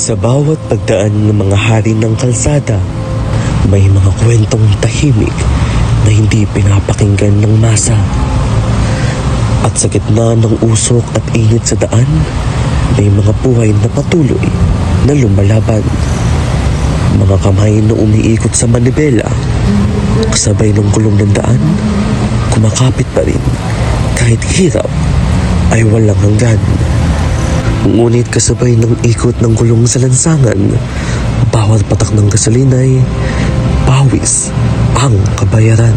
Sa bawat pagdaan ng mga hari ng kalsada, may mga kwentong tahimik na hindi pinapakinggan ng masa. At sa gitna ng usok at init sa daan, may mga buhay na patuloy na lumalaban. Mga kamay na umiikot sa manibela, kasabay ng gulong ng daan, kumakapit pa rin kahit hirap ay walang hanggan. Ngunit kasabay ng ikot ng gulong sa lansangan, bawat patak ng gasolina ay pawis ang kabayaran.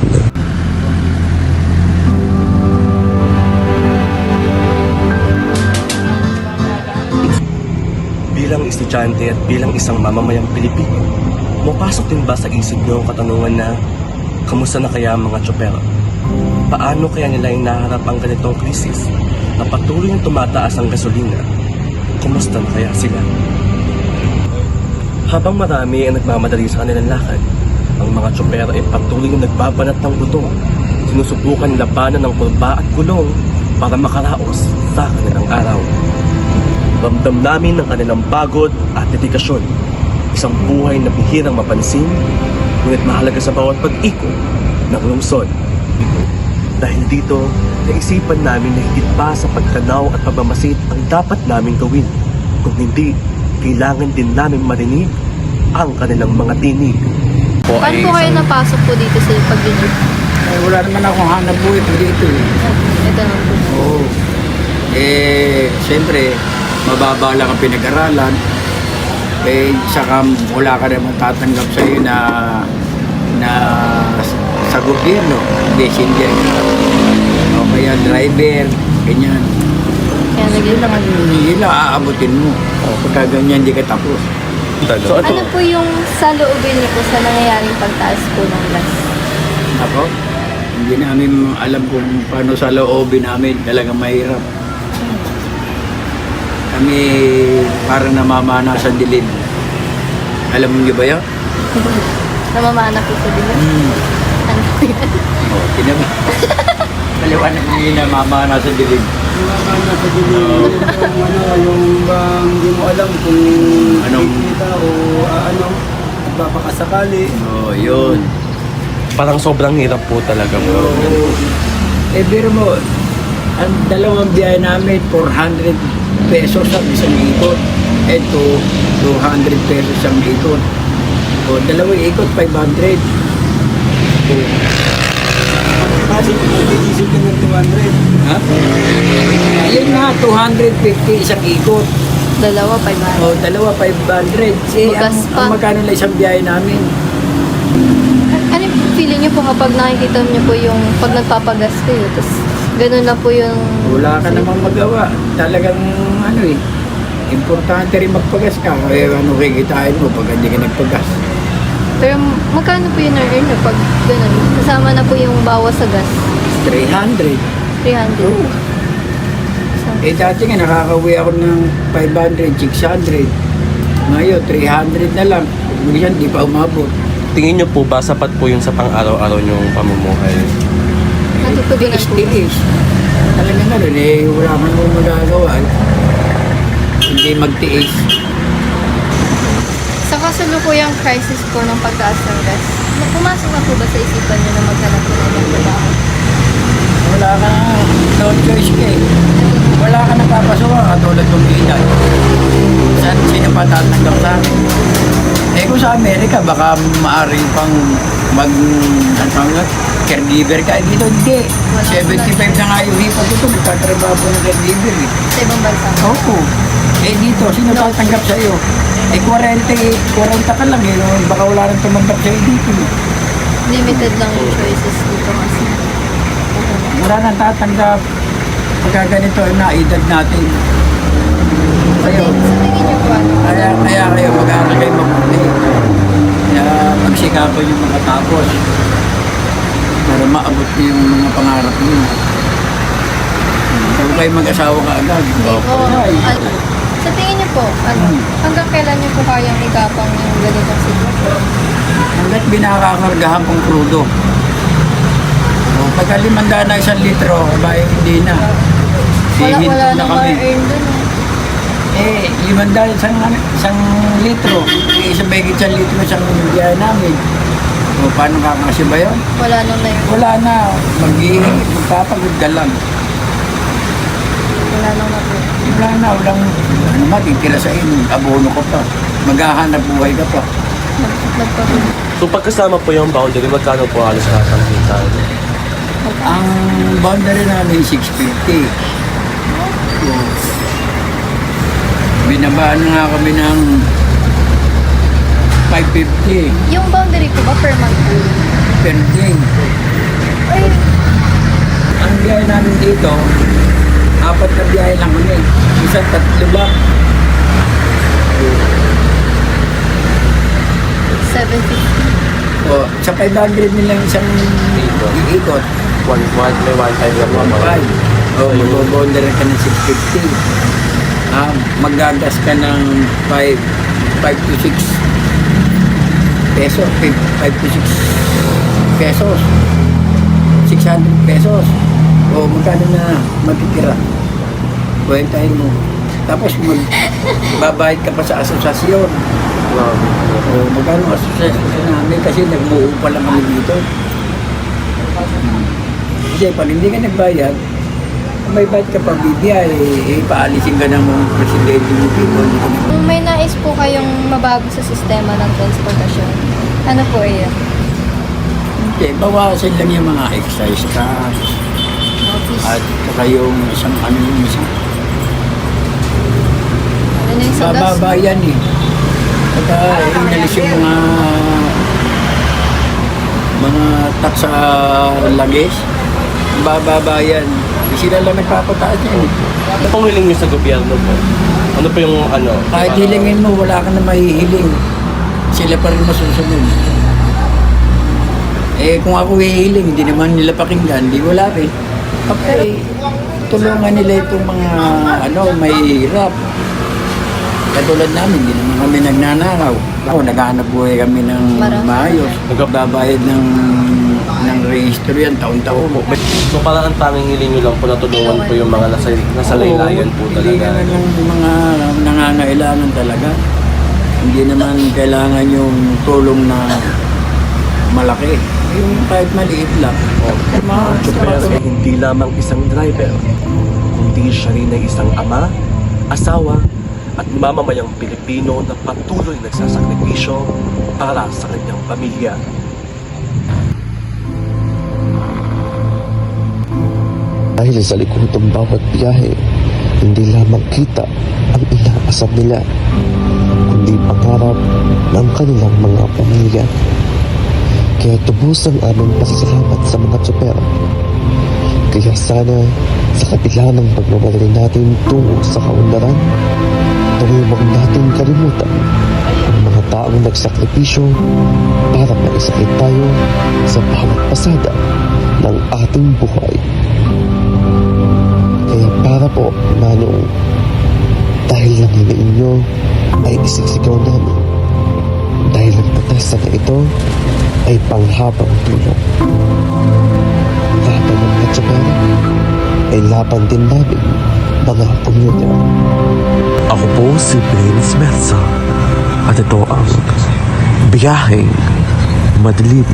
Bilang estudyante at bilang isang mamamayang Pilipino, mapasok din ba sa isip niyo ang katanungan na kamusta na kaya ang mga tsoper? Paano kaya nila inaharap ang ganitong krisis na patuloy na tumataas ang gasolina? Kumusta na kaya sila? Habang marami ang nagmamadali sa kanilang lakad, ang mga tsoper ay patuloy na nagbabanat ng buto. Sinusubukan labanan ng kurba at gulong para makaraos sa kanilang araw. Ramdam namin ang kanilang pagod at dedikasyon. Isang buhay na bihirang mapansin, ngunit mahalaga sa bawat pag-ikot ng lungsod. Dahil dito, naisipan namin na higit pa sa pagtanaw at pagmamasid ang dapat naming gawin. Kung hindi, kailangan din namin marinig ang kanilang mga tinig. Paano po kayo napasok po dito sa pag-jeep? Wala naman akong hanap buhay po dito. Ito naman po. Oo. Siyempre, mababa lang ang pinag-aralan. Saka wala ka naman tatanggap sa iyo na sa gobyerno, messenger. O kaya driver, ganyan. Kaya Yun lang aabutin mo. Pagka ganyan, hindi ka tapos. So, ano po yung sa loobin niyo po sa nangyayaring pagtaas po ng gas? Ako, hindi namin alam kung paano sa loobin namin. Talagang mahirap. Kami parang namamana sa dilim. Alam mo ba yan? Namamana po sa dilim? Ano po yan? Oo, tinaba. Paliwanag mo yun, namamana sa dilim. Namamana sa dilim. Yung bang hindi mo alam kung Anong? kikita o magpapakasakali. Oo, yun. parang sobrang hirap po talaga po. Pero mo, ang dalawang biyahe namin, 400 pesos ang isang ikot. Ito, 200 pesos ang ikot. O, dalawang ikot, 500. Kasi mag-diesel ka ng 200. Ha? Yun nga, 250 isang ikot. Dalawa, 500. O, dalawa, 500. Bukas pa. Ang magkano lang isang biyahe namin? Ano yung feeling niyo po kapag nakikita niyo po yung pag nagpapagas kayo, tapos ganun na po yung... Wala ka namang magawa. Talagang importante rin magpagas ka. Ano kikitain mo pag hindi ka nagpagas? Pero magkano po yung earn niyo pag ganun? Kasama na po yung bawas sa gas. 300. 300. Oo. Dati nga nakakauwi ako ng 500, 600. Ngayon, 300 na lang. Minsan, di pa umabot. Tingin niyo po ba sapat po yun sa pang-araw-araw niyong pamumuhay? Natutubigan po. Tiis. Talagang wala man akong magagawa. Hindi magtiis. Sa kasalukuyang crisis po ng pagtaas ng gas, pumasok na po ba sa isipan niyo na maghanap po ng ibang trabaho? Wala ka na, no choice ka eh. Wala ka na papasukan katulad ng edad. Sino pa tatanggap sa akin? Kung sa Amerika, baka maaari pang caregiver ka. Dito hindi. 75 na nga yung hipag ito. Magtatrabaho po ng caregiver eh. Sa ibang bansa? Oo. Dito, sino tatanggap sa iyo? 40 ka lang eh. Baka wala nang tumanggap sa iyo dito. Limited lang yung choices dito kasi. Wala nang tatanggap. Pagka ganito na edad natin. Kayo. Sa tingin niyo po ano? Kaya kayo mag-aaral kayo mabuti. Kaya pagsikapan yung makatapos para maabot niyo yung mga pangarap niyo. Huwag kayo mag-asawa ka agad. Sa tingin niyo po, hanggang kailan niyo po kayang igapang yung ganitong sitwasyon? Hanggat binakakargahan pang krudo. Pagka 500 na 1 litro, bahay hindi na. Wala Sihinto nang kami. ma-earn dun. 5 isang litro. Isang bagay isang litro isang biyahe namin. O, paano kakasya ba yun? Wala nang na yun. Wala na. Magpapagod ka lang. Wala nang na po. Wala na. Walang ano matitira sa inyo. Abono ka pa. Maghahanap buhay ka pa. Nagpapag. So pagkasama po yung boundary, magkano po halos lahat ng kita? Ang boundary namin 650. So, binabaan na nga kami ng 550 Yung boundary po ba per month po? per day. Ay, Ang biyahe namin dito, 4 na biyahe lang kami. Isang 3 lang. 750. O, sa 500 nilang isang iikot. 1.1, may 1.5 na po. 1.5. O, mag-boundary ka ng 650. Magagas ka ng 5 to 6 pesos. 5 to 6 pesos. 600 pesos. O, magkano na matitira? Kwentahin mo. Tapos magbabayad ka pa sa asosasyon. O, magkano ang asosasyon namin kasi nagbuo pa lang kami dito. Kasi pag hindi ka nagbayad, may bayad ka pa bibiyay, paalisin ka ng mga presidente mo dito. Kung may nais po kayong mabago sa sistema ng transportasyon, ano po yun? Okay, bawasan lang yung mga excise tax Office. at saka yung isang ano yung isang Ano na yung sa gas? bababa yan eh. Saka inalis yung mga tax sa lagis, bababa yan. Sila lang nagpapataas yan eh. Ano pong hiling nyo sa gobyerno po? Ano po yung ano? Kahit hilingin mo, wala ka na mahihiling. Sila pa rin masusunod. Kung ako hihiling, hindi naman nila pakinggan, di wala rin. Okay, tulungan nila itong mga may hirap. Katulad namin, hindi naman kami nagnanakaw. Ako, naghahanap buhay kami ng Marami. maayos. Nagbabayad ng rehistro yan, taon-taon. So parang ang tanging hiling nyo lang po na tulungan po yung mga nasa laylayan po Hindi talaga. naman yung mga nangangailangan talaga. Hindi naman kailangan yung tulong na malaki. Yung kahit maliit lang. Chopper ay hindi lamang isang driver, kundi siya rin ay isang ama, asawa, at mamamayang Pilipino na patuloy nagsasakripisyo para sa kanyang pamilya. Dahil sa likod ng bawat biyahe, hindi lamang kita ang inaasam nila, kundi pangarap ng kanilang mga pamilya. Kaya tubos ang aming pasasalamat sa mga tsoper. Kaya sana sa kabila ng pagmamadali natin tungo sa kaunlaran, naway huwag natin kalimutan ang mga taong nagsakripisyo para maisakit tayo sa bawat pasada ng ating buhay. Kaya para po, Manong, dahil lang hinain nyo ay isisigaw namin. Dahil ang protesta na ito ay panghabang tulong. Laban ng mga tsabara ay laban din namin mga pamilya. Ako po si Prince Mersa at ito ang Biyaheng Madilim.